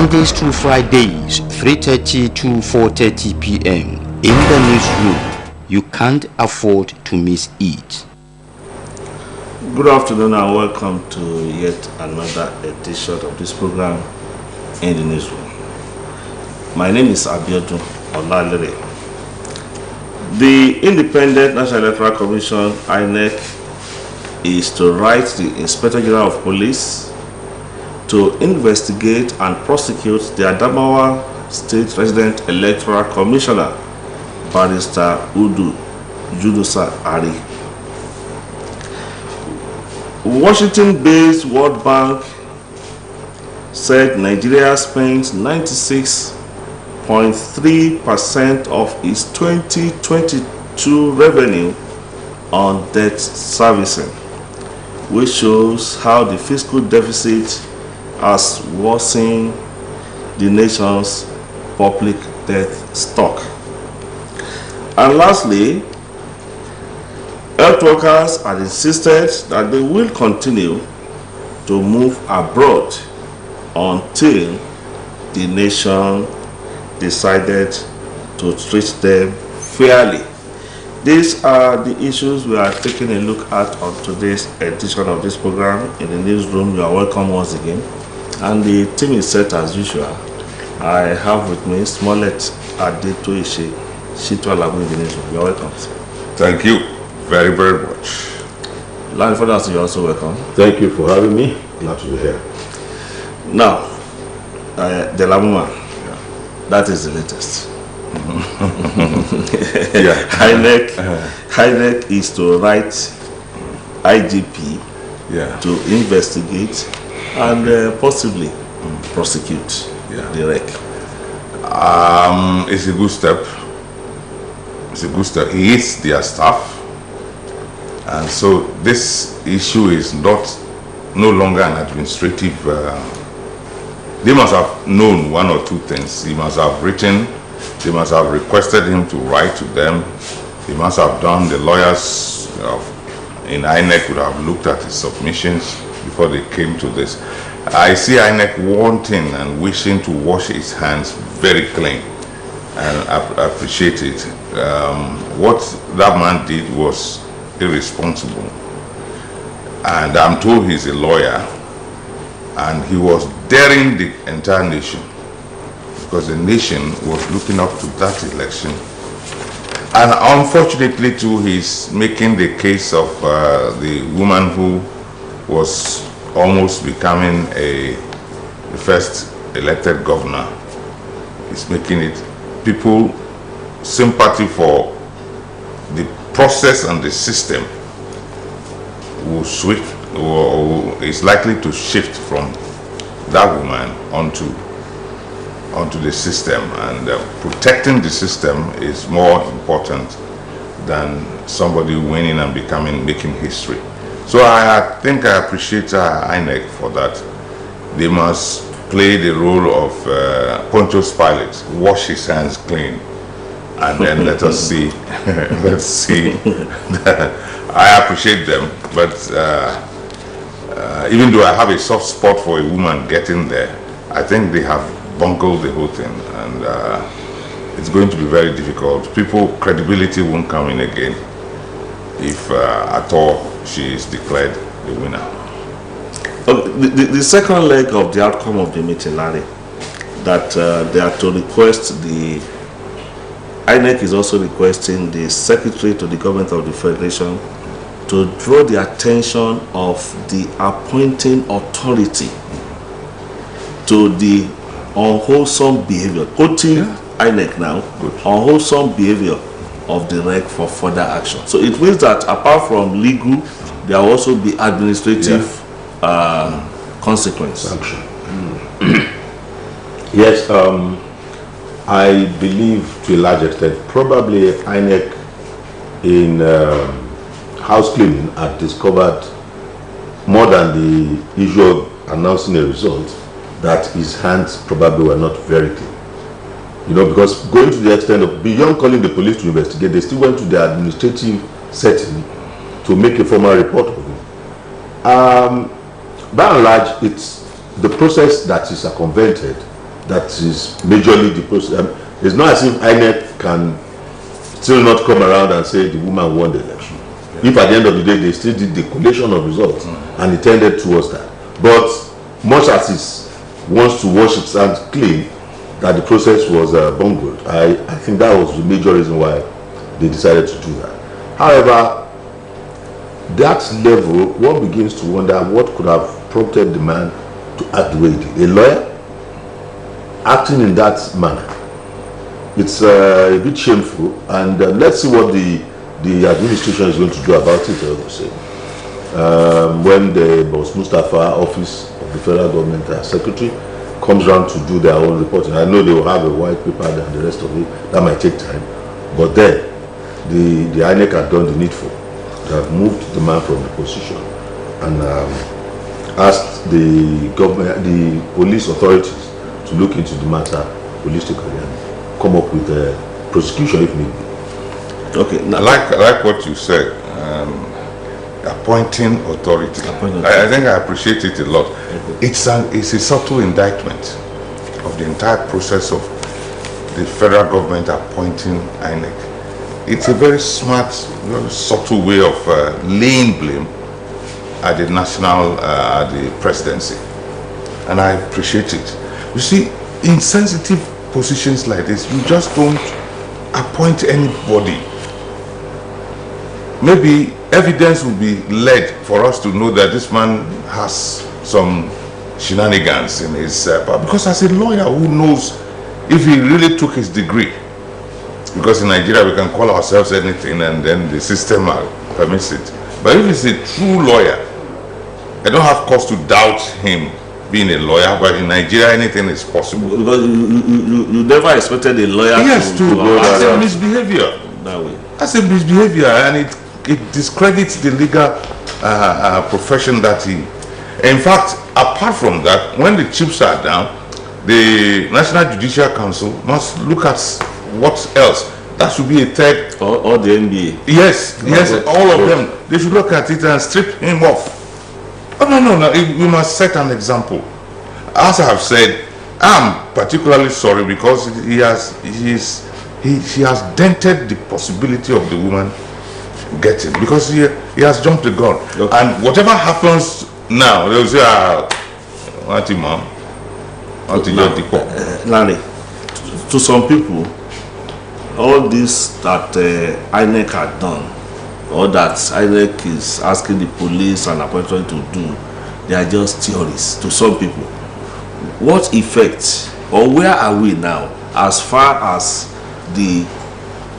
Mondays to Fridays, 3:30 to 4:30 p.m. in the newsroom. You can't afford to miss it. Good afternoon and welcome to yet another edition of this program in the newsroom. My name is Abiodun Olalere. The Independent National Electoral Commission, INEC, is to write the Inspector General of Police to investigate and prosecute the Adamawa State Resident Electoral Commissioner, Barrister Udu Judusa Ari. Washington-based World Bank said Nigeria spent 96.3% of its 2022 revenue on debt servicing, which shows how the fiscal deficit has worsened the nation's public debt stock. And lastly, health workers have insisted that they will continue to move abroad until the nation decided to treat them fairly. These are the issues we are taking a look at on today's edition of this program. In the newsroom, you are welcome once again. And the team is set as usual. I have with me Smollett Adetoishi Shitwalabu in the newsroom. You are welcome. Thank you very, very much. Land Fathers, you are also welcome. Thank you for having me. Glad to be here. Now, the Lamuma, that is the latest. INEC is to write IGP to investigate and possibly prosecute the wreck. It's a good step. It's a good step. He is their staff, and so this issue is no longer an administrative. They must have known one or two things. He must have written. They must have requested him to write to them. He must have done. The lawyers in INEC would have looked at his submissions before they came to this. I see INEC wanting and wishing to wash its hands very clean, and I appreciate it. What that man did was irresponsible, and I'm told he's a lawyer, and he was daring the entire nation, because the nation was looking up to that election. And unfortunately too, he's making the case of the woman who was almost becoming the first elected governor. He's making it, people sympathy for the process and the system will switch, or is likely to shift from that woman onto the system, and protecting the system is more important than somebody winning and making history. So I think I appreciate INEC for that. They must play the role of Pontius Pilate, wash his hands clean, and then let us see. Let's see. I appreciate them, but even though I have a soft spot for a woman getting there, I think they have bungled the whole thing, and it's going to be very difficult. Credibility won't come in again if at all she is declared the winner. The second leg of the outcome of the meeting, Larry, that they are to request INEC is also requesting the Secretary to the Government of the Federation to draw the attention of the appointing authority to the unwholesome behavior, quoting INEC now, unwholesome behavior of the REC for further action. So it means that apart from legal, there will also be administrative consequence. Action. Yes, I believe to a large extent, probably INEC in house cleaning had discovered more than the usual announcing a result, that his hands probably were not very clean. You know, because going to the extent of beyond calling the police to investigate, they still went to the administrative setting to make a formal report of him. By and large, it's the process that is circumvented that is majorly the process. It's not as if INEC can still not come around and say the woman won the election. Yeah. If at the end of the day they still did the collation of results and it tended towards that. But much as it wants to wash its hands clean that the process was bungled, I think that was the major reason why they decided to do that. However, that level, one begins to wonder what could have prompted the man to act the way he did. A lawyer acting in that manner. It's a bit shameful, and let's see what the administration is going to do about it. When the Boss Mustafa office of the federal government secretary comes around to do their own reporting, I know they will have a white paper and the rest of it. That might take time, but then the INEC had done the needful. They have moved the man from the position and asked the government, the police authorities, to look into the matter holistically and come up with a prosecution if need be. Okay, now, I like what you said. Appointing authority. I think I appreciate it a lot. Okay. It's a subtle indictment of the entire process of the federal government appointing INEC. It's a very smart, very subtle way of laying blame at the national, at the presidency. And I appreciate it. You see, in sensitive positions like this, you just don't appoint anybody. Maybe evidence will be led for us to know that this man has some shenanigans in his because as a lawyer who knows if he really took his degree, because in Nigeria we can call ourselves anything and then the system permits it. But if he's a true lawyer, I don't have cause to doubt him being a lawyer, but in Nigeria anything is possible. Because you never expected a lawyer to as a misbehavior. That way. As a misbehavior, and it discredits the legal profession that he... In fact, apart from that, when the chips are down, the National Judicial Council must look at what else. That should be a third... Or the NBA. Yes, all of them. They should look at it and strip him off. Oh, no. We must set an example. As I have said, I'm particularly sorry because he has dented the possibility of the woman getting, because he has jumped the gun. Okay. And whatever happens now, they'll say, Larry, to some people, all this that INEC had done, or that INEC is asking the police and appointment to do, they are just theories to some people. What effect, or where are we now as far as the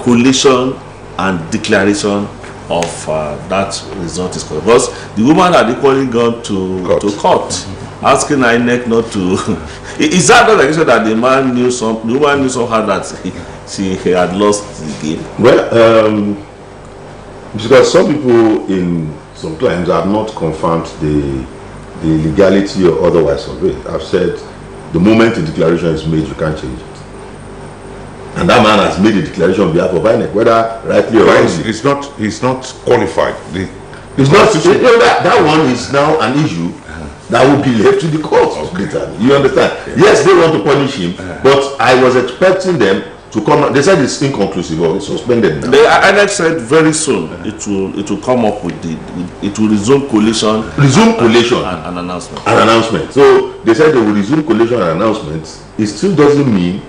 collation and declaration of that result is concerned? Because the woman had equally gone to court asking INEC not to... Is that not like you said that the woman knew somehow that she had lost the game? Well, because some people in some claims have not confirmed the legality or otherwise of it. I've said the moment the declaration is made, you can't change it. And that man has made a declaration on behalf of INEC, whether rightly or wrongly. He's not qualified. That one is now an issue that will be left to the court. Okay. You understand? Okay. Yes, they want to punish him, but I was expecting them to come. They said it's inconclusive or it's suspended now. The INEC said very soon it will come up with it will resume collation. An announcement. An announcement. So they said they will resume collation and announcements. It still doesn't mean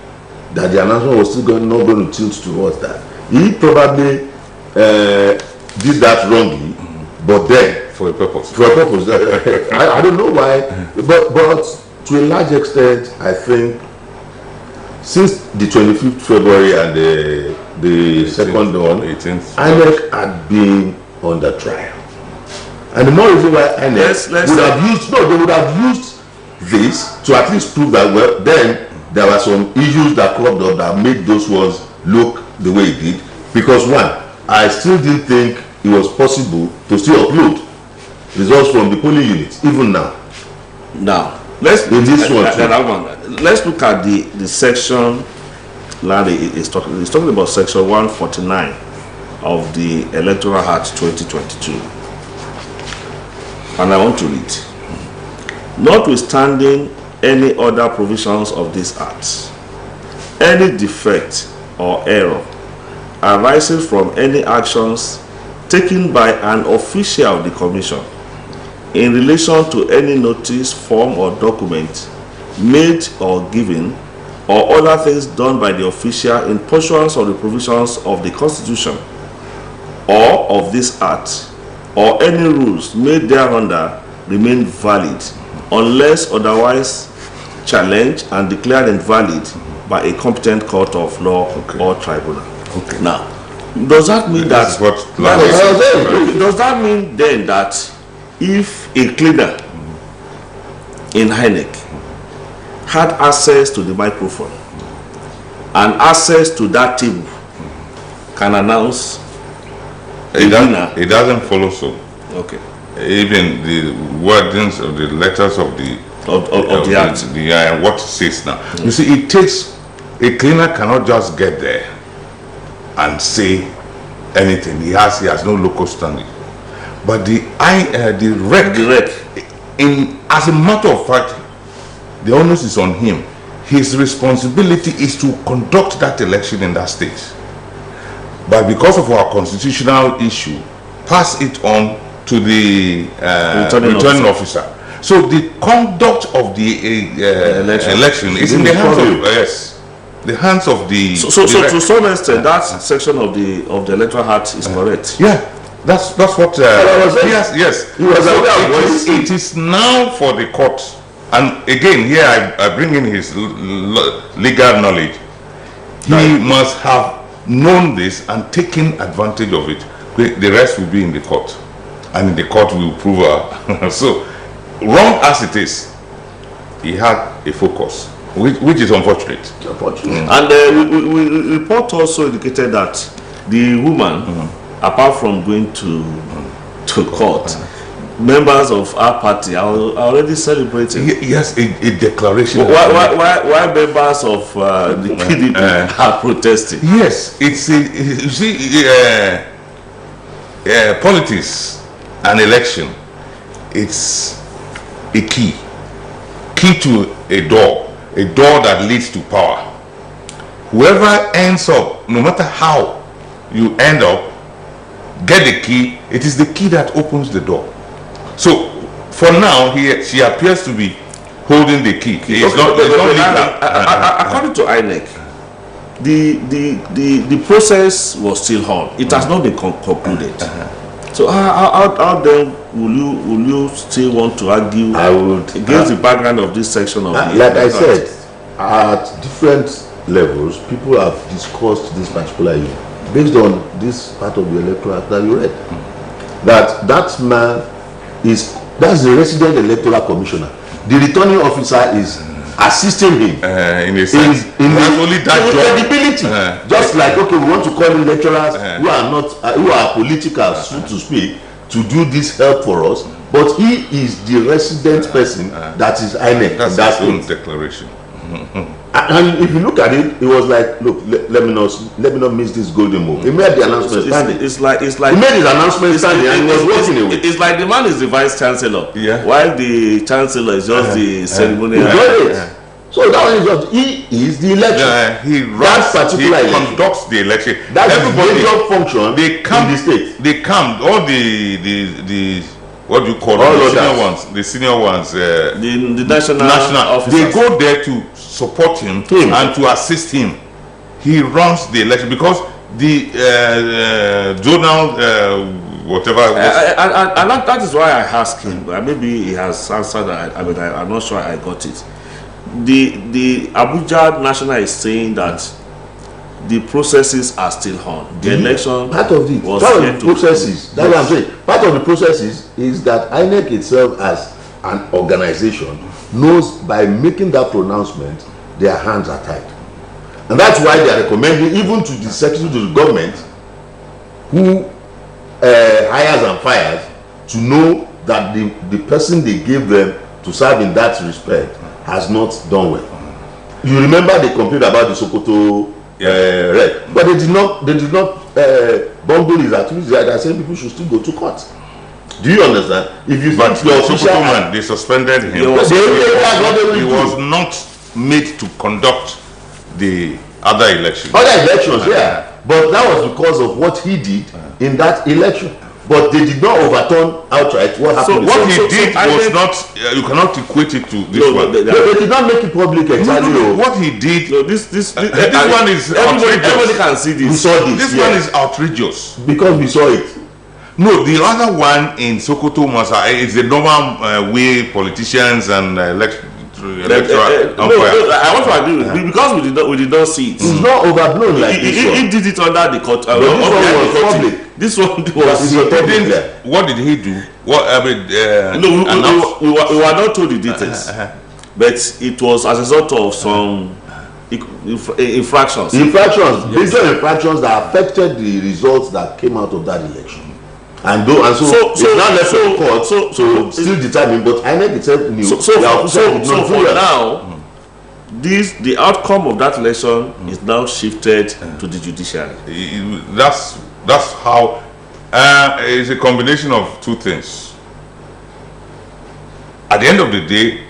that the announcement was still not going to tilt towards that. He probably did that wrongly, but then for a purpose. I don't know why, but to a large extent, I think since the 25th February and the second one, INEC had been under trial. And the more reason why INEC would have used this to at least prove that, well, then there were some issues that cropped up that made those ones look the way it did. Because one, I still didn't think it was possible to still upload results from the polling units, even now. Now, let's look at the section Larry is talking about, section 149 of the Electoral Act 2022. And I want to read. Notwithstanding any other provisions of this Act. Any defect or error arising from any actions taken by an official of the Commission in relation to any notice, form, or document made or given, or other things done by the official in pursuance of the provisions of the Constitution or of this Act, or any rules made thereunder remain valid unless otherwise challenged and declared invalid by a competent court of law or tribunal. Okay. Now, does that mean Does that mean then that if a cleaner in INEC had access to the microphone and access to that table, can announce it doesn't follow so. Okay. Even the wordings of the letters of the Act, what it says now. You see, it takes a cleaner cannot just get there and say anything. He has no local standing. But the rec, as a matter of fact, the onus is on him. His responsibility is to conduct that election in that state. But because of our constitutional issue, pass it on to the returning officer. So the conduct of the election is in the hands of the hands of the. So to some extent, that section of the Electoral Act is correct. Yeah, that's what. Yes. It is now for the court, and again here I bring in his legal knowledge. He must have known this and taken advantage of it. The rest will be in the court, and in the court we will prove her. So, wrong as it is, he had a focus, which is unfortunate. And we report also indicated that the woman, apart from going to court, members of our party are already celebrating. Yes, a declaration. Why members of the PDP are protesting? Yes, it's you see, politics and election. It's a key to a door that leads to power. Whoever ends up, no matter how you end up, get the key. It is the key that opens the door. So for now, she appears to be holding the key. According to INEC, the process was still on. It has not been concluded. So how then will you still want to argue against the background of this section of the like I said, at different levels, people have discussed this particular issue based on this part of the electoral act that you read. That man that's the resident electoral commissioner. The returning officer is assisting him in a sense. In credibility. Just like, okay, we want to call in lecturers who are not who are political, so to speak, to do this help for us. But he is the resident person that is INEC. That's his own declaration. And if you look at it, it was like, look, let me not miss this golden move. He made the announcement standing. It's like he made his announcement standing and he was walking away. It's like the man is the vice chancellor, while the chancellor is just the ceremonial. So that one is just he is the election. He conducts the election. That's the major function in the state. They come all the what do you call them? The senior ones, the national officers. They go there to support him and to assist him. He runs the election because the zonal whatever. And that is why I asked him. Maybe he has answered. I'm not sure I got it. The Abuja National is saying that the processes are still on. The election part of the processes. That's what I'm saying. Part of the processes is that INEC itself as an organization knows by making that pronouncement their hands are tied, and that's why they are recommending even to the secretary to the government who hires and fires to know that the person they gave them to serve in that respect has not done well. You remember they complained about the Sokoto rep, but they did not bungle his activities. They are saying people should still go to court. Do you understand? If you But your official man, they suspended him. He was not made to conduct the other elections. Other elections, yeah. But that was because of what he did in that election. But they did not overturn outright what happened. So what he did was not, you cannot equate it to this one. They did not make it public exactly. No. What he did, this one is outrageous. Everybody can see this. We saw this. This one is outrageous. Because we saw it. No, the other one in Sokoto is the normal way politicians and electoral. I want to agree with you because we did not see it. It's not overblown like this one. He did it under the court. This one was public. This one was. What did he do? What we were not told the details, but it was as a result of some infractions. Basic infractions that affected the results that came out of that election. And so it's not left to the court to still determine, but INEC itself knew. So for now, the outcome of that election is now shifted to the judiciary. That's how it's a combination of two things. At the end of the day,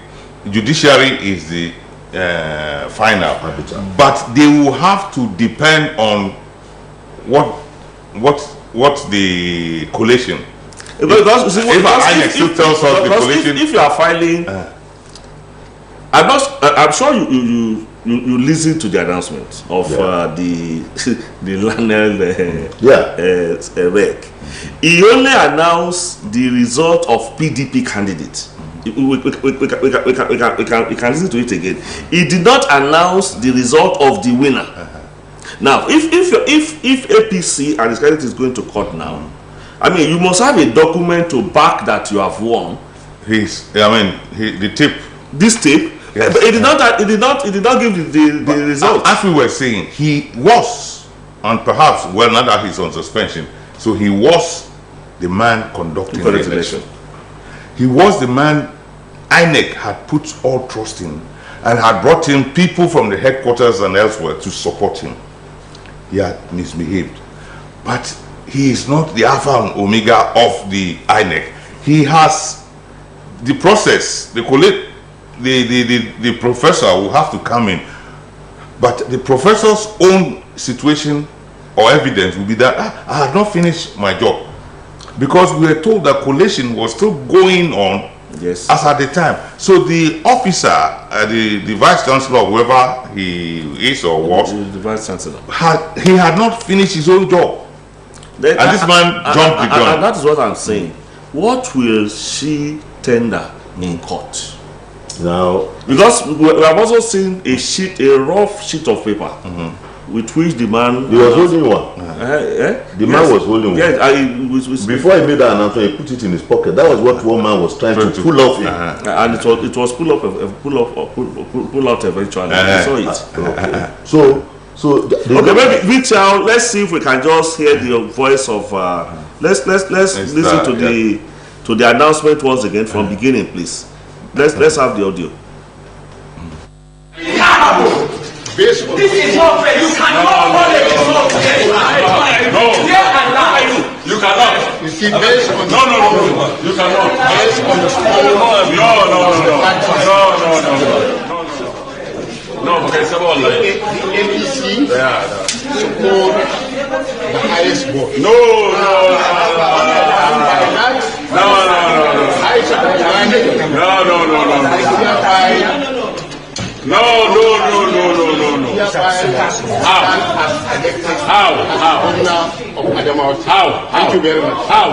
judiciary is the final, but they will have to depend on what the collation. Because if you are filing, I'm sure you listen to the announcement of the Lanel rec. He only announced the result of PDP candidates. We can listen to it again. He did not announce the result of the winner. Now, if APC and his candidate is going to court now, I mean, you must have a document to back that you have won. The tape. This tape. Yes. But it did not give the result. As we were saying, he was, and perhaps now that he's on suspension, so he was the man conducting the election. He was the man INEC had put all trust in and had brought in people from the headquarters and elsewhere to support him. He had misbehaved, but he is not the alpha and omega of the INEC. He has the process. The professor will have to come in, but the professor's own situation or evidence will be that I had not finished my job, because we were told that collation was still going on. Yes. As at the time. So the officer, the vice chancellor, whoever he is or was, the vice chancellor, he had not finished his own job. Then, and this man jumped the gun. And that is what I'm saying. What will she tender in court? Now, because we have also seen a rough sheet of paper with which the man. He was holding one. The man was holding one. Yes, before he made that announcement, he put it in his pocket. That was what one man was trying to pull off him. And it was pull out eventually. I saw it. Okay, maybe Richard, let's see if we can just hear the voice of. Let's listen to the announcement once again from beginning, please. Let's have the audio. This is not fair. You cannot call it not fair. No. You cannot. You see, based on no. You cannot. Based on the No. Okay, so all the APC support the highest vote. No. No. How? Thank you very much. How?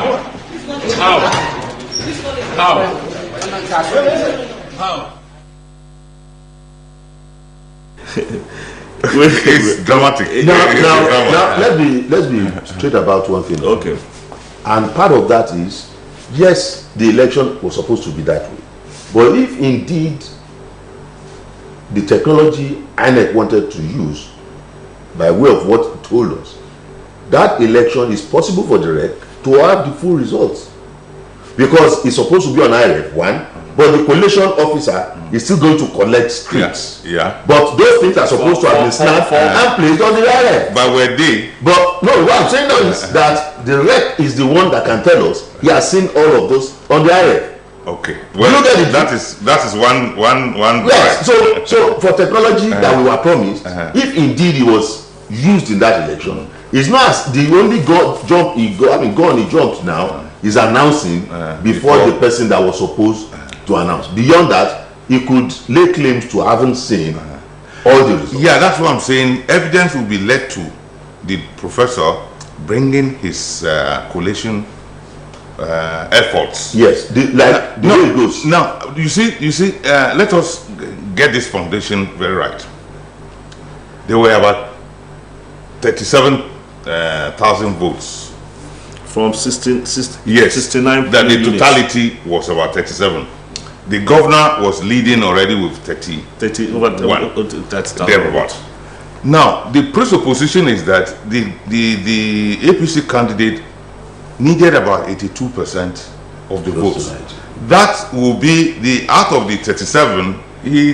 It's dramatic. Now, let's be straight about one thing. Okay. And part of that is, yes, the election was supposed to be that way. But if indeed the technology INEC wanted to use, by way of what he told us, that election is possible for the REC to have the full results. Because it's supposed to be on IREF, one, but the collation officer is still going to collect scripts. Yeah. But those things are supposed to have been snapped and placed on the IREF. But were they? But no, what I'm saying now is that The rep is the one that can tell us he has seen all of those on the IRF. Okay. Well, that is one. Yes. So for technology that we were promised, if indeed it was used in that election, it's not as the only he jumped now is announcing before the person that was supposed to announce. Beyond that, he could lay claims to having seen all the results. Yeah, that's what I'm saying. Evidence will be led to the professor bringing his collation efforts. Yes, the way it goes. Now, you see, let us get this foundation very right. There were about 37,000 votes. From 69. That the totality was about 37. The governor was leading already with 30. Thereabouts. Now, the presupposition is that the APC candidate needed about 82% of the votes. Right. That will be the out of the 37.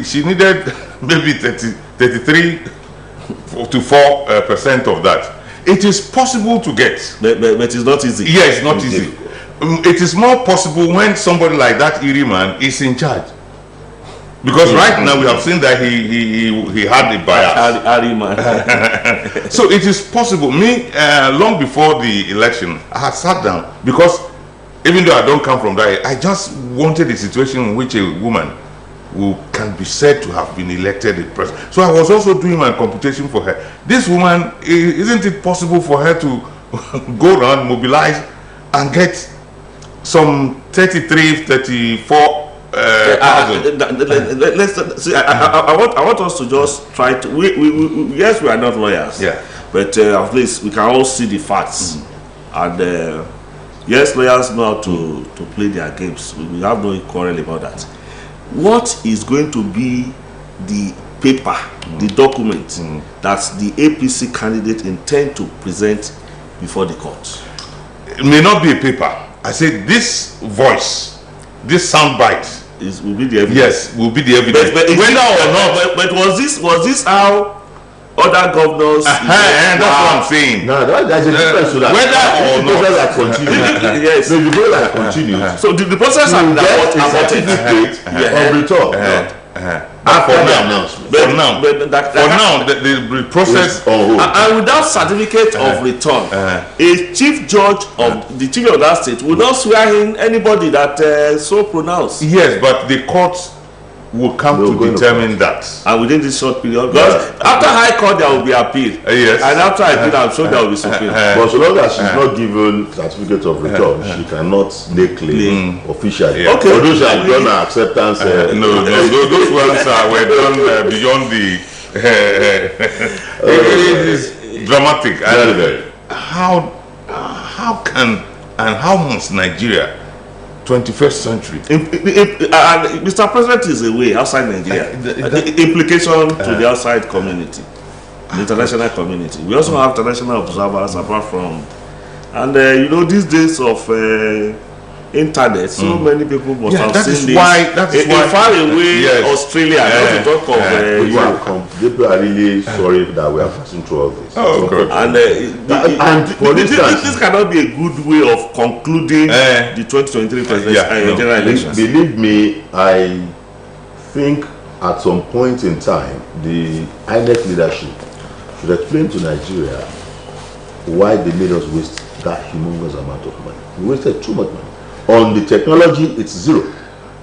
She needed maybe 33 to 4% of that. It is possible to get, but it's not easy. Yeah, it's not easy. It is more possible when somebody like that Erie man is in charge, because right now we have seen that he had a bias. Erie man. So it is possible. Me, long before the election, I had sat down, because even though I don't come from that, I just wanted a situation in which a woman who can be said to have been elected a president. So I was also doing my computation for her. This woman, isn't it possible for her to go around, mobilize, and get some 33, 34 let's see. I want us to just try to. Yes, we are not lawyers. Yeah. But at least we can all see the facts. And yes, lawyers know how to play their games. We have no quarrel about that. What is going to be the paper, the document that the APC candidate intend to present before the court? It may not be a paper. I say this voice, this soundbite will be the evidence. Yes, will be the evidence. But whether or not. But was this how other governors? That's what I'm saying. No, there's a difference to that. Whether or not. Continue. Yes. So the process continues. So the process of return. After the announcement. For now, the process and without certificate of return, a chief judge of the chief of that state will not swear in anybody that so pronounced. Yes, but the court will come to determine that. And within this short period, because after High Court there will be appeal. Yes. And after appeal, I'm sure there will be Supreme. But so long as she's not given certificate of return, she cannot lay claim officially. Yeah. Okay. Although she has done her acceptance. No, those ones were done beyond the. It is dramatic. Very. How can and how must Nigeria, 21st century? Mr. President is away outside Nigeria. Implication to the outside community, the international community. We also have international observers apart from, and these days of internet, so many people must have seen this. That is why far away Australia, not to talk of people are really sorry that we are passing through all this. Oh, good. And for instance, this cannot be a good way of concluding the 2023 presidential general elections. Believe me, I think at some point in time, the INEC leadership should explain to Nigeria why they made us waste that humongous amount of money. We wasted too much money. On the technology, it's zero.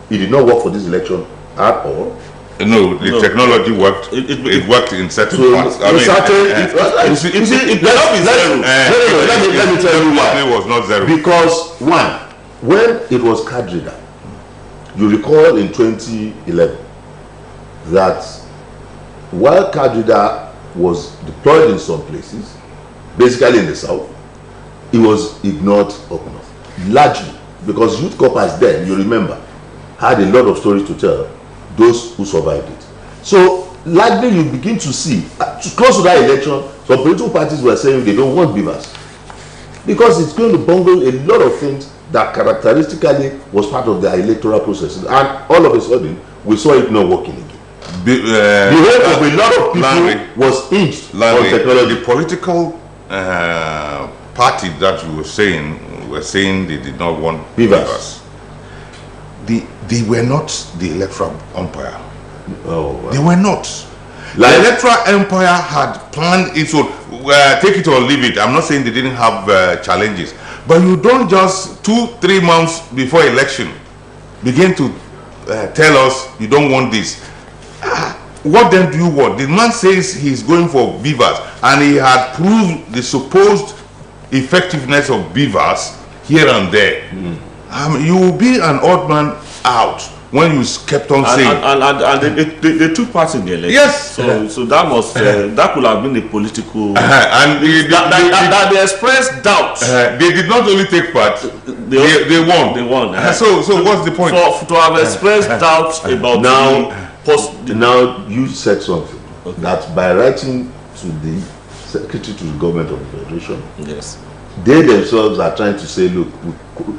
It did not work for this election at all. No, the technology worked. It worked in certain parts. Let me tell you why. It was not zero. Because one, when it was Kadrida, you recall in 2011 that while Kadrida was deployed in some places, basically in the south, it was ignored up north, largely because youth corps then, you remember, had a lot of stories to tell those who survived it. So largely you begin to see, close to that election, some political parties were saying they don't want beavers because it's going to bungle a lot of things that characteristically was part of the electoral process, and all of a sudden we saw it not working again. The hope of a lot of people was hinged on technology. The political party that you were saying they did not want Beavers. They were not the electoral umpire. Oh, wow. They were not. Like, the electoral umpire had planned it, so take it or leave it. I'm not saying they didn't have challenges, but you don't just 2-3 months before election begin to tell us you don't want this. What then do you want? The man says he's going for beavers, and he had proved the supposed effectiveness of beavers here and there. You will be an odd man out when you kept on saying. And they took part in the election. Yes. So that must that could have been a political. And they expressed doubt. They did not only take part, they won. They won. So what's the point? To have expressed doubts about now you said something that by writing to the secretary to the government of the federation, yes, they themselves are trying to say, look,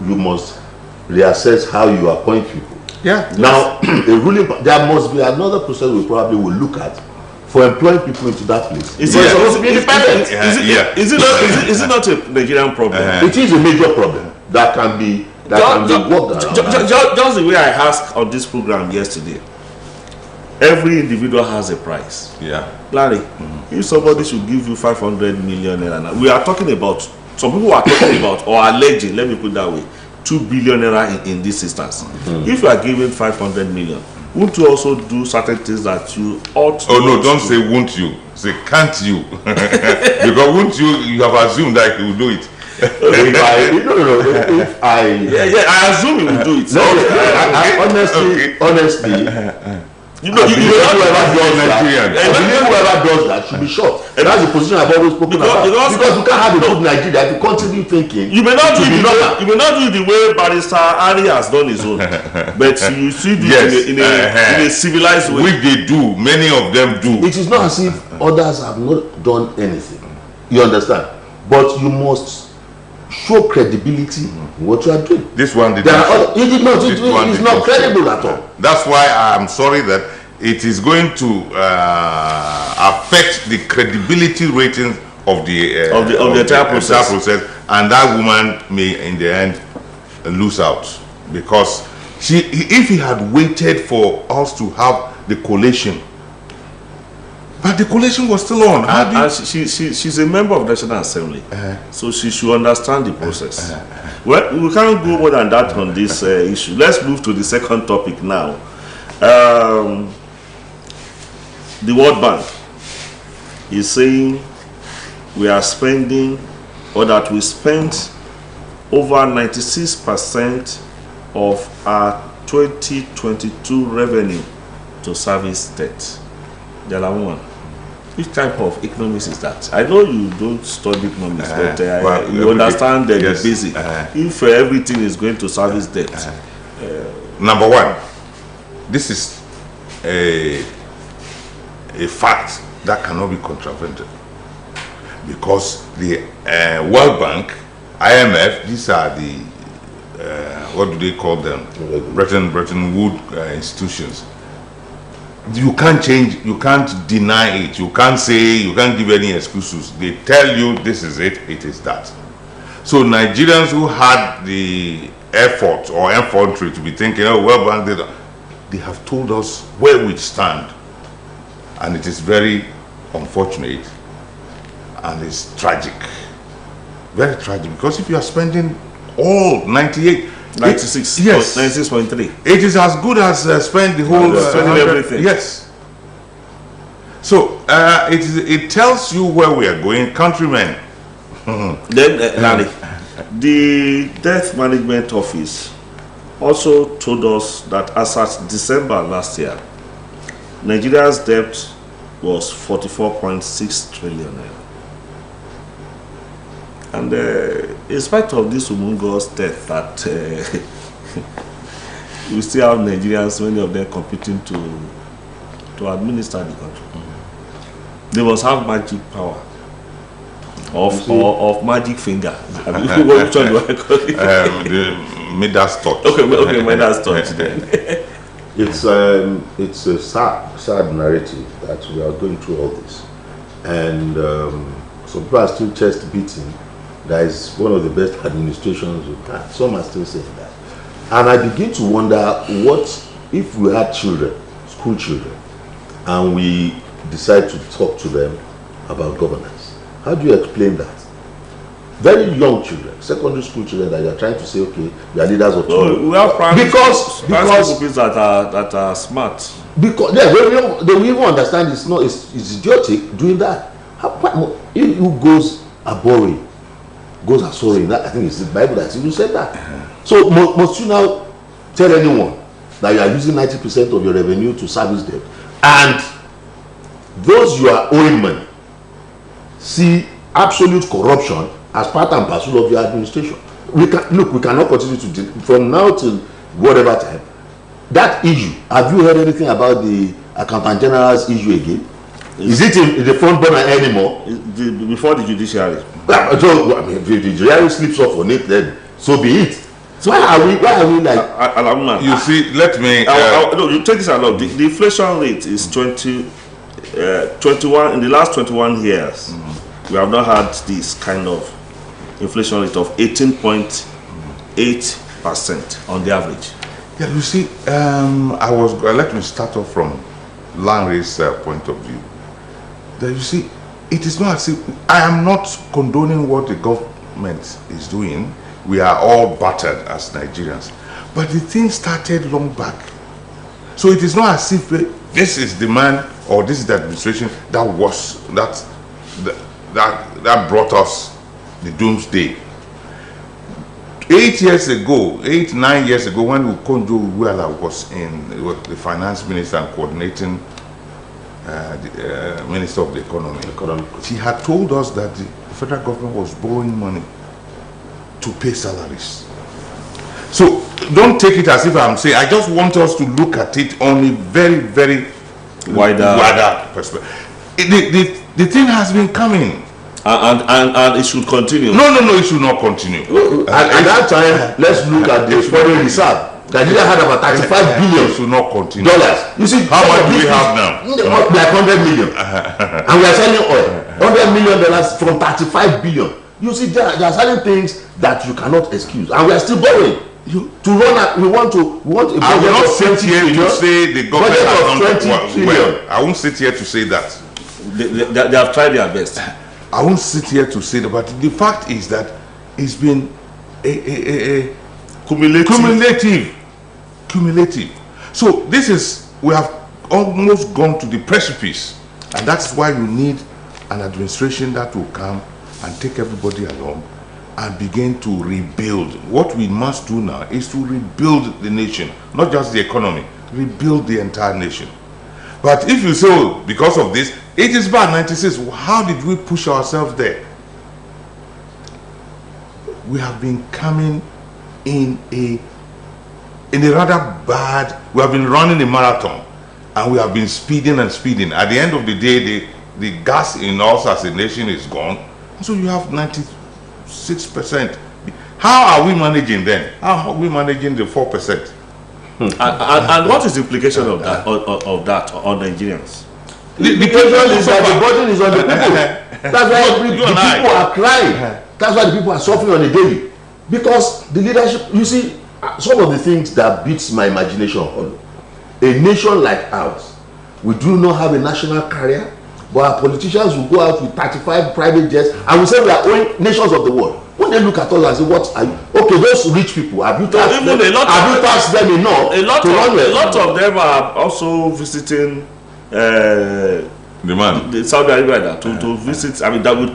you must reassess how you appoint people. Yeah. Now, there must be another process we probably will look at for employing people into that place. Is it supposed to be independent? Is it not a Nigerian problem? It is a major problem that can be worked around. Just the way I asked on this program yesterday, every individual has a price. Yeah. Larry, if somebody should give you 500 million naira, we are talking about, some people are talking about or alleging, let me put it that way, 2 billion naira in this instance. If you are given 500 million, won't you also do certain things that you ought to? Oh no, don't say won't you, say can't you. Because won't you have assumed that he will do it. I assume he will do it. Honestly, whoever does that should be shot. And that's the position I've always spoken about. Because you can't have a good Nigeria if you continue thinking. You may not do it the way Barrister Ari has done his own, but you see it in a civilized way. Which they do, many of them do. It is not as if others have not done anything. You understand? But you must show credibility in what you are doing. This one did not. It's not credible at all. That's why I'm sorry that it is going to affect the credibility ratings of the entire process, and that woman may in the end lose out, because if he had waited for us to have the collation, but the collation was still on. And she's a member of the National Assembly, so she should understand the process. Well, we can't go more than that on this issue. Let's move to the second topic now. The World Bank is saying we are spending, or that we spent over 96% of our 2022 revenue to service debt. Jalawan, which type of economics is that? I know you don't study economics, but you understand the basic. If everything is going to service debt. Number one, this is a fact that cannot be contravened, because the World Bank, IMF, these are the what do they call them? Bretton Woods institutions. You can't change, you can't deny it, you can't say, you can't give any excuses. They tell you this is it, it is that. So Nigerians who had the effort or infantry to be thinking, oh, World Bank, they have told us where we stand. And it is very unfortunate, and it's tragic. Very tragic, because if you are spending all 96, yes, 96.3, it is as good as spend the whole everything. Yes. So it tells you where we are going, countrymen. Then Larry, the Debt Management Office also told us that as at December last year, Nigeria's debt was 44.6 trillion naira. And in spite of this humongous debt that we still have Nigerians, many of them competing to administer the country. They must have magic power of magic finger. Which one do I call it? The Midas touch. Okay, Midas touch then. It's a sad narrative that we are going through all this, and some people are still chest beating that is one of the best administrations we've had. Some are still saying that. And I begin to wonder, what if we had children, school children, and we decide to talk to them about governance? How do you explain that? Very young children, secondary school children, that you are trying to say, okay, you are leaders of tomorrow. We have because pupils that are smart. Because they will even understand it's idiotic doing that. Who goes abhorring, goes a soaring? That, I think it's the Bible that even said that. So must you now tell anyone that you are using 90% of your revenue to service them, and those you are owing money see absolute corruption as part and parcel of your administration? We cannot continue to from now till whatever time. That issue, have you heard anything about the Accountant General's issue again? Is it in the front burner anymore? Before the judiciary. So, I mean, if the judiciary slips off on it, then so be it. So why are we like? You see, let me. No, you take this along. The inflation rate is 21 in the last 21 years. We have not had this kind of inflation rate of 18.8% on the average. Yeah, you see, let me start off from Larry's point of view. That you see, it is not as if I am not condoning what the government is doing. We are all battered as Nigerians, but the thing started long back. So it is not as if this is the man or this is the administration that brought us the doomsday. 9 years ago, when Ukonjo Uwela was the finance minister and coordinating the minister of the economy, she had told us that the federal government was borrowing money to pay salaries. So don't take it as if I'm saying. I just want us to look at it on a very, very wider perspective. The thing has been coming. And it should continue. No, it should not continue. At that time, let's look at the foreign reserve. Nigeria had about 35 billion. It should not continue. Dollars. You see, how much do we have now? Like 100 million. And we are selling oil. $100 million from 35 billion. You see, there are certain things that you cannot excuse, and we are still going. We want a budget. I will not sit here to say the government has done well. I won't sit here to say that. They have tried their best. I won't sit here to say that, but the fact is that it's been a cumulative. So we have almost gone to the precipice, and that's why you need an administration that will come and take everybody along and begin to rebuild. What we must do now is to rebuild the nation, not just the economy, rebuild the entire nation. But if you say, oh, because of this, it is bad 96, how did we push ourselves there? We have been coming in a rather bad, we have been running a marathon, and we have been speeding and speeding. At the end of the day, the gas in us as a nation is gone. So you have 96%. How are we managing then? How are we managing the 4%? And what is the implication of that on Nigerians? The implication is that the burden is on the people. That's why the people are crying. That's why the people are suffering on a daily. Because the leadership, you see, some of the things that beats my imagination. A nation like ours, we do not have a national carrier, but our politicians will go out with 35 private jets and we say we are owing nations of the world. When they look at us and say, what are you? Okay, those rich people, have you taxed them enough? A lot of them are also visiting the Saudi Arabia to visit. I mean, that we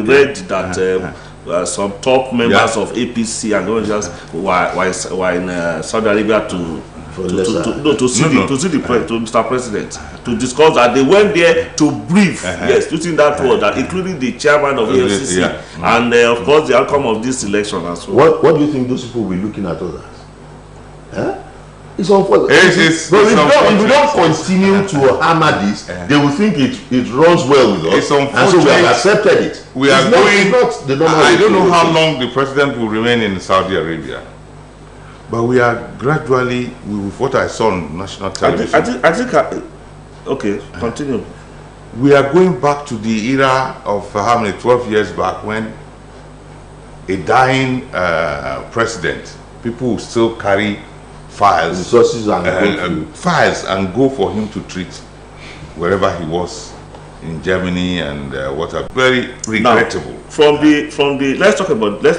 read that some top members of APC and those just were in Saudi Arabia to see Mr. President, to discuss that. They went there to brief, using that word, including the chairman of the FCC, and of course the outcome of this election as well. What do you think those people will be looking at us as? It's unfortunate. But if we don't continue to hammer this, they will think it runs well with us, and so we have accepted it. I don't know how long the president will remain in Saudi Arabia. But we are gradually, with what I saw on national television. Okay, continue. We are going back to the era of 12 years back when a dying president, people will still carry files, resources and files and go for him to treat wherever he was in Germany and what are very regrettable. Now, let's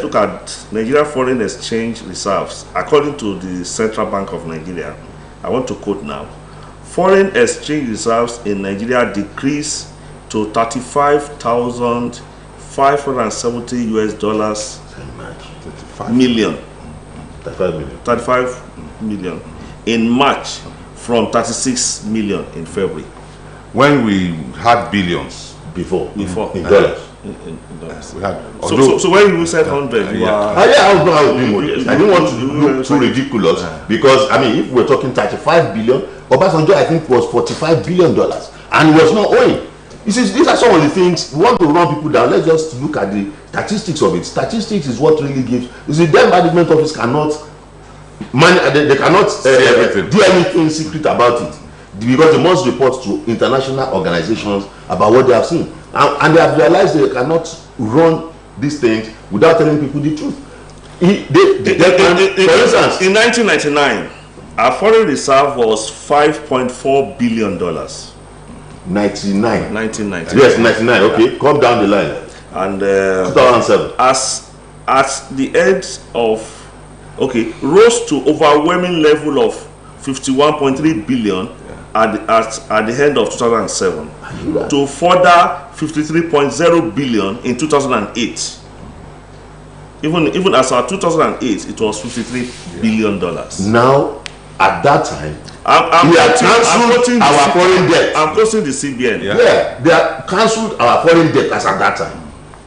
look at Nigeria foreign exchange reserves. According to the Central Bank of Nigeria, I want to quote now: foreign exchange reserves in Nigeria decreased to $35,570 million. 35 million in March, from 36 million in February. When we had billions before in dollars. In dollars. we had, So when you said 100, you are... I didn't want to look too ridiculous, because I mean, if we're talking 35 billion, Obasanjo I think was $45 billion, and he was not owing. You see, these are some of the things we want to run people down. Let's just look at the statistics of it. Statistics is what really gives. You see, the management office cannot they cannot do anything secret about it, because they must report to international organizations about what they have seen, and they have realized they cannot run these things without telling people the truth. For instance, in 1999, our foreign reserve was $5.4 billion. 1999. Yes, 99. Okay, come down the line. And 2007. As at the end of rose to overwhelming level of 51.3 billion at the end of 2007 to further 53.0 billion in 2008. Even as our 2008, it was $53 billion. Now, at that time, we have cancelled our foreign debt. I'm closing the CBN. Yeah, they have cancelled our foreign debt as at that time.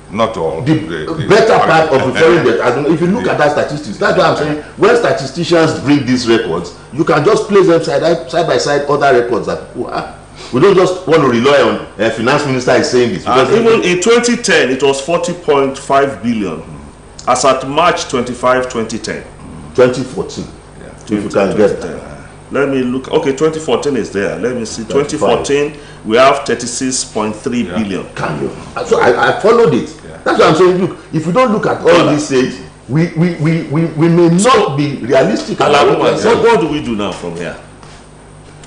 Not all. The better part of the foreign debt. If you look at that statistics, that's why I'm saying when statisticians bring these records, you can just place them side by side other records that people have. We don't just want to rely on finance minister is saying this. Even in 2010, it was 40.5 billion. As at March 25, 2010. 2014. Yeah. If you can get that. Let me look. Okay, 2014 is there. Let me see. 2014, we have 36.3 billion. Can you? So I followed it. Yeah. That's what I'm saying. Look, if we don't look at all these things, we may not be realistic. What do we do now from here?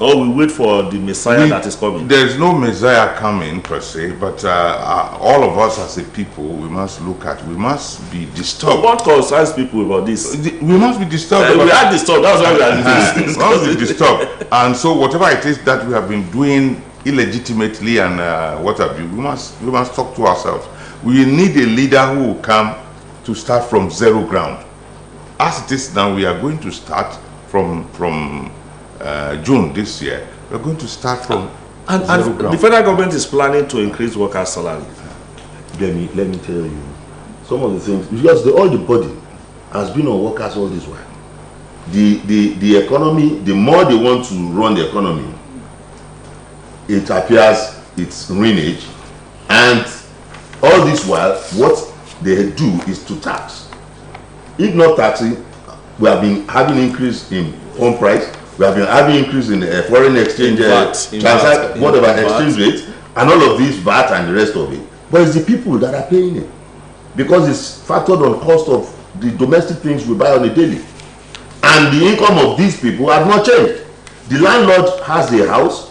Or we wait for the Messiah that is coming? There's no Messiah coming per se, but all of us as a people, we must be disturbed. So what concerns people about this? We must be disturbed. We are disturbed. That's why we are we must be disturbed. And so whatever it is that we have been doing illegitimately and what have you, we must talk to ourselves. We need a leader who will come to start from zero ground. As it is now, we are going to start from June this year. We're going to start from and the federal government is planning to increase workers' salary. Let me tell you some of the things, because all the burden has been on workers all this while. The economy, the more they want to run the economy, it appears it's ruinage, and all this while what they do is to tax. If not taxing, we have been having increase in home price. We have been having increase in foreign exchange, exchange rate, and all of this VAT and the rest of it. But it's the people that are paying it, because it's factored on cost of the domestic things we buy on a daily, and the income of these people have not changed. The landlord has a house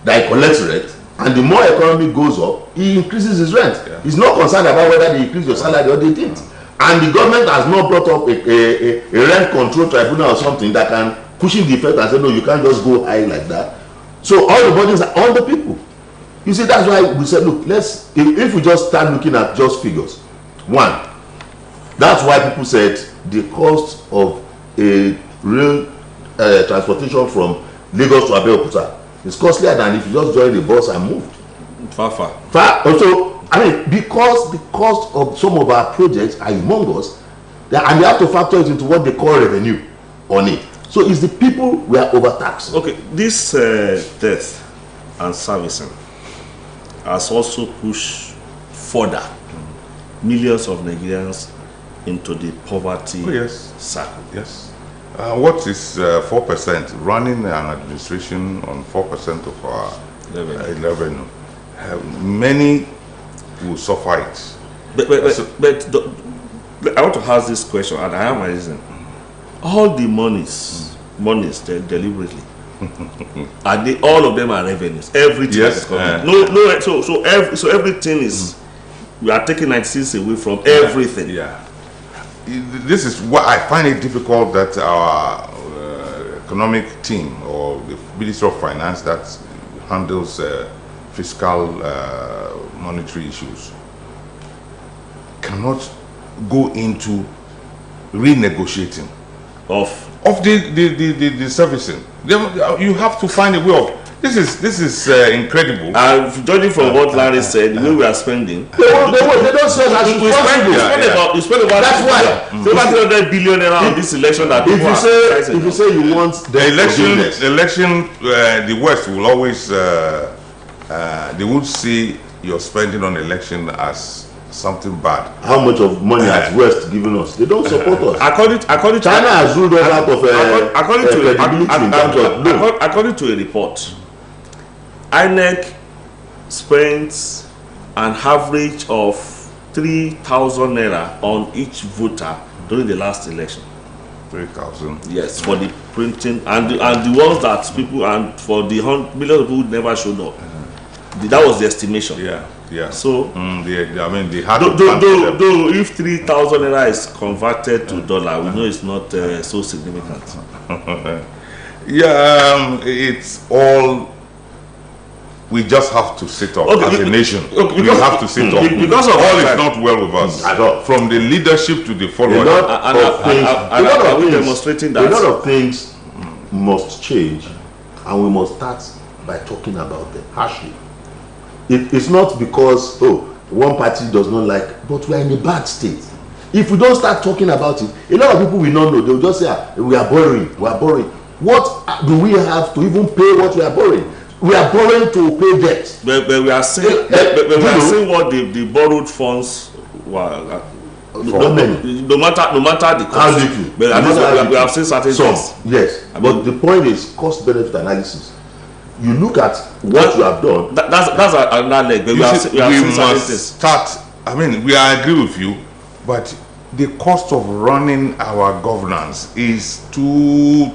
that he collects rent, and the more economy goes up, he increases his rent. Yeah. He's not concerned about whether they increase your salary or they didn't. And the government has not brought up a rent control tribunal or something that can pushing the effect and say, no, you can't just go high like that. So all the burdens are on the people. You see, that's why we said, look, if we just start looking at just figures. One, that's why people said the cost of a real transportation from Lagos to Abeokuta is costlier than if you just join the bus and moved. Far. Also, I mean, because the cost of some of our projects are humongous, and they have to factor it into what they call revenue on it. So it's the people we are overtaxed. Okay, this death and servicing has also pushed further millions of Nigerians into the poverty circle. Yes. What is 4%? Running an administration on 4% of our revenue. Many will suffer it. But I want to ask this question, and I have my reason. All the monies deliberately, and all of them are revenues. Everything is coming. So everything is. We are taking 96 away from everything. Yeah. This is what I find it difficult that our economic team or the Ministry of Finance that handles fiscal monetary issues cannot go into renegotiating of the servicing. You have to find a way of. This is incredible. Judging from what Larry said, the way we are spending, they don't say that we spend about that's why 700 billion naira on this election. That if you say you want the election, the West will always they would see your spending on election as something bad. How much of money has West given us? They don't support us. According China has ruled us out of according to a report, INEC spends an average of 3,000 naira on each voter during the last election. 3,000. Yes, for the printing and the ones that people, and for the millions of people who never showed up. That was the estimation. Yeah. So they had though if 3,000 naira is converted to dollar, we know it's not so significant. It's all. We just have to sit up as a nation. We have to sit up because of all is not well with us. From the leadership to the followers. A lot of things must change, and we must start by talking about them harshly. It's not because one party does not like, but we are in a bad state. If we don't start talking about it, a lot of people will not know. They'll just say, we are borrowing. What do we have to even pay what we are borrowing? We are borrowing to pay debt. But we are saying, saying what the borrowed funds were. No matter the cost. But at least we have seen certain things. Yes, but the point is cost-benefit analysis. You look at what you have done. That's another leg. But we must start. I mean, we agree with you, but the cost of running our governance is too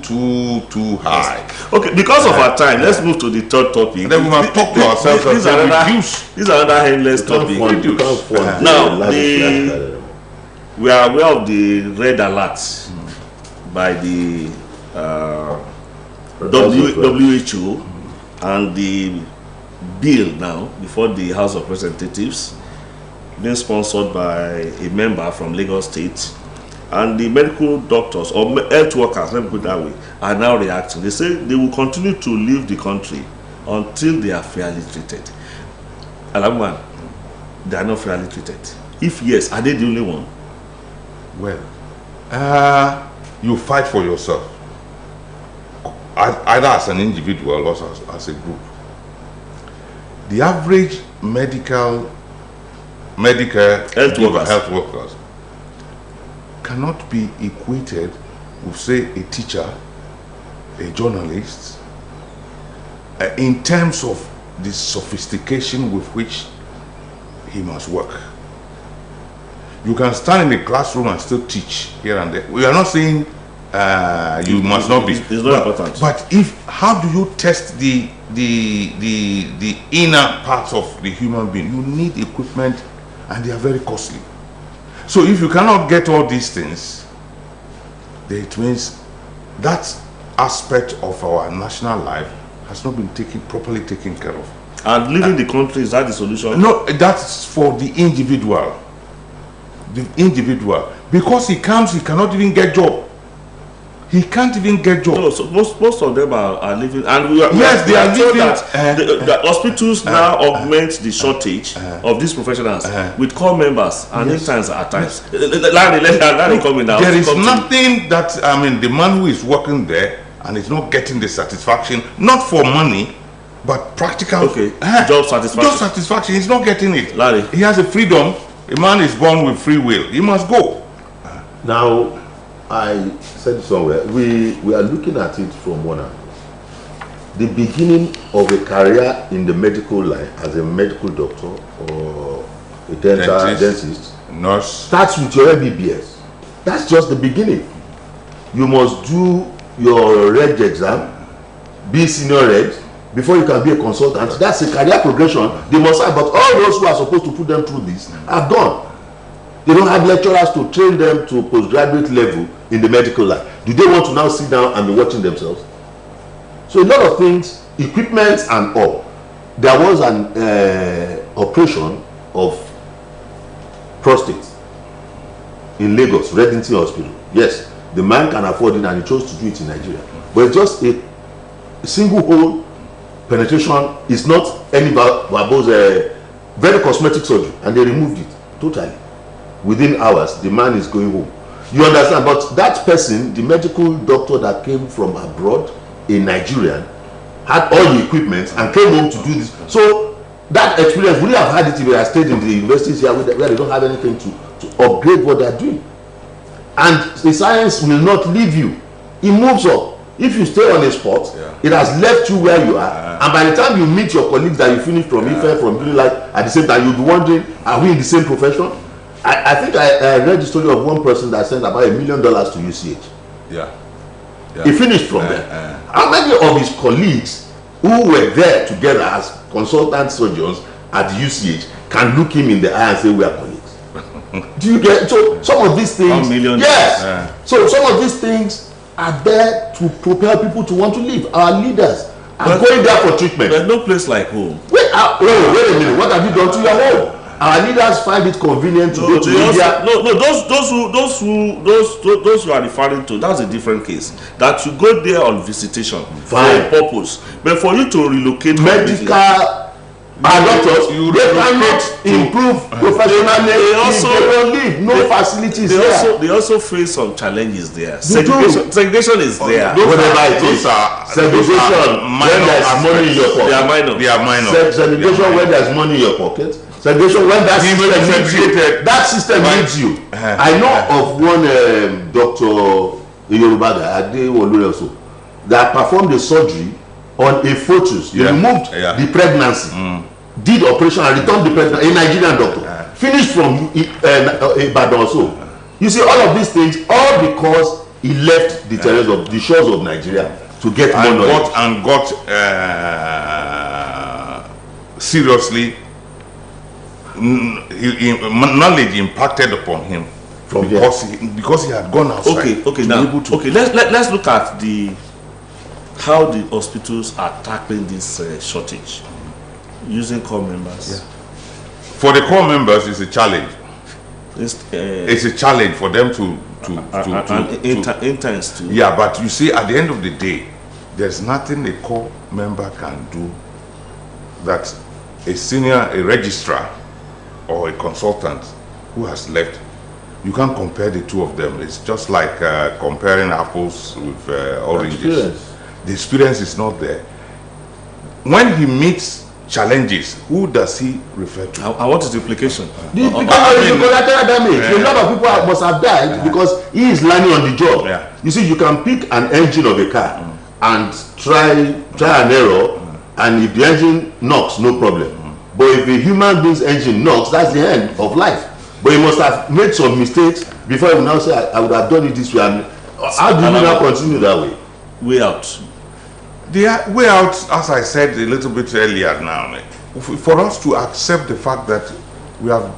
high. Okay, because of our time, let's move to the third topic. Then we must talk to ourselves and reduce. This is another endless topic. Now, we are aware of the red alert by the WHO and the bill now before the House of Representatives, being sponsored by a member from Lagos State, and the medical doctors or health workers, let me put it that way, are now reacting. They say they will continue to leave the country until they are fairly treated. Alamwan, they are not fairly treated. If yes, are they the only one? Well, you fight for yourself, either as an individual or as a group. The average Medicare health workers cannot be equated with, say, a teacher, a journalist, in terms of the sophistication with which he must work. You can stand in the classroom and still teach here and there. We are not saying you must not be. It's not important. But how do you test the inner parts of the human being? You need equipment, and they are very costly. So if you cannot get all these things, then it means that aspect of our national life has not been properly taken care of. And leaving the country, is that the solution? No, that's for the individual. Because he comes, he cannot even get job. He can't even get job. No, so most of them are living, and they are living. The hospitals now augment the shortage of these professionals with core members, and at times. Larry come in now. There is nothing that the man who is working there and is not getting the satisfaction, not for money, but practical. Job satisfaction. Job satisfaction. He's not getting it. Larry, he has a freedom. A man is born with free will. He must go. Now, I said somewhere, we are looking at it from one angle. The beginning of a career in the medical line as a medical doctor or a dentist Nurse. Starts with your MBBS. That's just the beginning. You must do your reg exam, be senior reg, before you can be a consultant. That's a career progression they must have. But all those who are supposed to put them through this are gone. They don't have lecturers to train them to postgraduate level in the medical line. Do they want to now sit down and be watching themselves? So a lot of things, equipment and all. There was an operation of prostate in Lagos, Reddington Hospital. Yes, the man can afford it and he chose to do it in Nigeria. But it's just a single hole penetration. Is not any very cosmetic surgery, and they removed it totally. Within hours, the man is going home. You understand? But that person, the medical doctor that came from abroad, a Nigerian, had all the equipment and came home to do this. So that experience, we have had it if we have stayed in the universities here where they don't have anything to upgrade what they are doing. And the science will not leave you. It moves up. If you stay on a spot, it has left you where you are. And by the time you meet your colleagues that you finish from IFE, from doing like at the same time, you'll be wondering, are we in the same profession? I think I read the story of one person that sent about $1 million to UCH. He finished from there. How many of his colleagues who were there together as consultant surgeons at the UCH can look him in the eye and say we are colleagues? Do you get? So some of these things, yes. So some of these things are there to propel people to want to live. Our leaders are going there for treatment. There's no place like home. Wait a minute. What have you done to your home? Our leaders find it convenient to go to India. Those who are referring to, that's a different case. That you go there on visitation for Fine. a purpose, but for you to relocate medical doctors, they cannot improve professionally. They don't live. No facilities there. They also face some challenges there. Segregation is there. Whatever it is, segregation when there is money in your pocket. They are minor. Segregation when there is money in your pocket. Segregation when that system needs you. I know of one doctor, Yoruba guy, that performed a surgery on a fetus. He removed the pregnancy, did operation and returned the pregnancy. A Nigerian doctor, finished from Ibadan also. You see, all of these things, all because he left the terrains of the shores of Nigeria to get more knowledge. And got seriously knowledge impacted upon him because he had gone outside. Let's look at how the hospitals are tackling this shortage using core members. For the core members, it's a challenge. It's a challenge for them to interns too. Yeah, but you see, at the end of the day, there's nothing a core member can do that a registrar or a consultant who has left, you can't compare the two of them. It's just like comparing apples with oranges. The experience is not there. When he meets challenges, who does he refer to? And what is the implication? The collateral damage. A lot of people must have died because he is learning on the job. You see, you can pick an engine of a car and try an error, and if the engine knocks, no problem. But if a human being's engine knocks, that's the end of life. But he must have made some mistakes before he will now say, I would have done it this way. And how do you now continue that way? Way out. The way out, as I said a little bit earlier now, for us to accept the fact that we have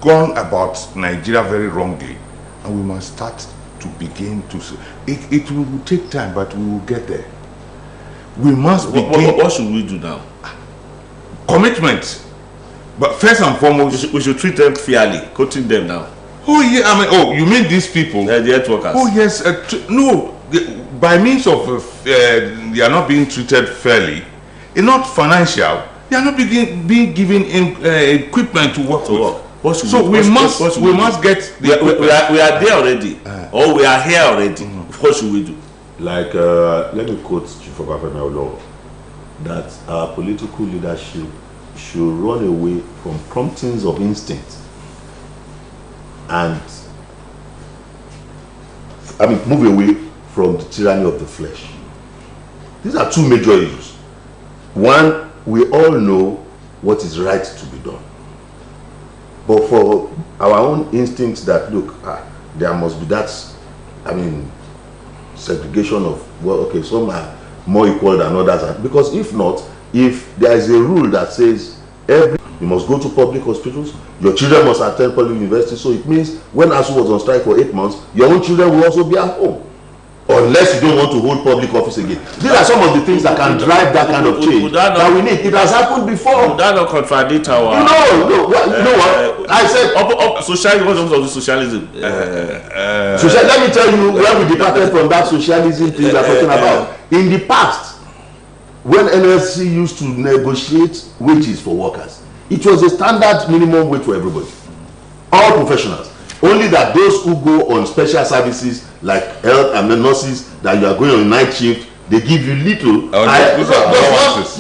gone about Nigeria very wrongly, and we must start to begin to... It will take time, but we will get there. We must begin... What should we do now? Commitment. But first and foremost... We should treat them fairly, quoting them now. Oh, yeah, you mean these people? The health workers. Oh, yes. By means of they are not being treated fairly, it's not financial. They are not being given equipment to work with. So we must get. We are there already, or we are here already. What should we do? Like let me quote Chief Obafemi, that our political leadership should run away from promptings of instinct and move away from the tyranny of the flesh. These are two major issues. One, we all know what is right to be done. But for our own instincts that look, there must be that, segregation of, well, okay, some are more equal than others, because if not, if there is a rule that says you must go to public hospitals, your children must attend public university, so it means when ASU was on strike for 8 months, your own children will also be at home. Unless you don't want to hold public office again. These are some of the things that can drive that kind of change that we need. It has happened before. Would that not contradict our... No. You know what? I said... Socialism, what of the socialism? Let me tell you where we departed from that socialism thing we are talking about. In the past, when NLC used to negotiate wages for workers, it was a standard minimum wage for everybody. All professionals. Only that those who go on special services like health and nurses, that you are going on night shift, they give you little allowances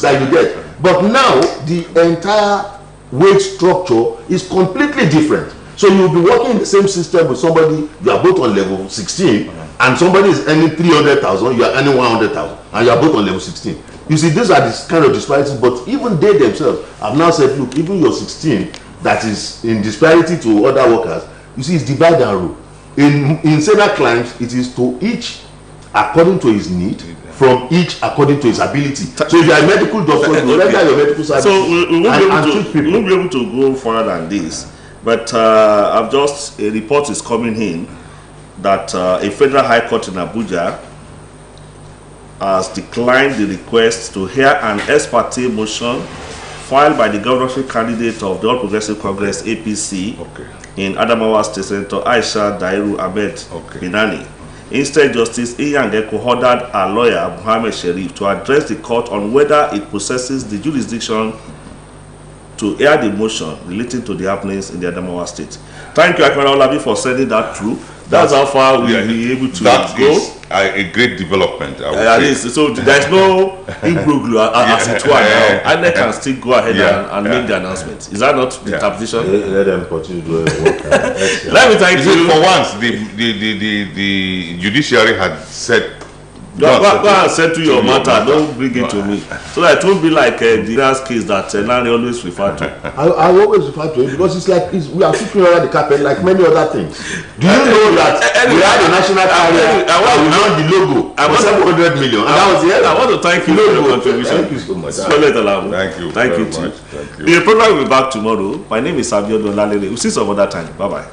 that you get. But now the entire wage structure is completely different. So you'll be working in the same system with somebody, you are both on level 16, and somebody is earning 300,000, you are earning 100,000, and you are both on level 16. You see, these are this kind of disparities, but even they themselves have now said, look, even your 16 that is in disparity to other workers, you see, it's divide and rule. In several climes, it is to each according to his need, from each according to his ability. So if you are a medical doctor, you render your medical service. So we won't be able to go further than this. But a report is coming in that a federal high court in Abuja has declined the request to hear an ex parte motion filed by the governorship candidate of the All Progressive Congress APC in Adamawa State, Senator Aisha Dairu Ahmed Binani. Instead, Justice Iyan Geko ordered her lawyer Muhammad Sharif to address the court on whether it possesses the jurisdiction to hear the motion relating to the happenings in the Adamawa State. Thank you, Akara Olabi, for sending that through. That's how far we'll be able to that go. Is a great development. So there's no imbroglio as it were now. And they can still go ahead and make the announcement. Is that not the interpretation? Let them continue doing work. Let me thank you. For once, the judiciary had said, Go and settle your matter. Don't bring it to me. So that it won't be like the last case that Larry always refer to. I always refer to it because it's like we are sweeping under the carpet like many other things. Do you know that we had a national carrier that we won the logo for 700 million? And that was the end. I want to thank you for your contribution. Thank you so much. Thank you. Thank you too. The program will be back tomorrow. My name is Abiodun Lalere. We'll see some other time. Bye bye.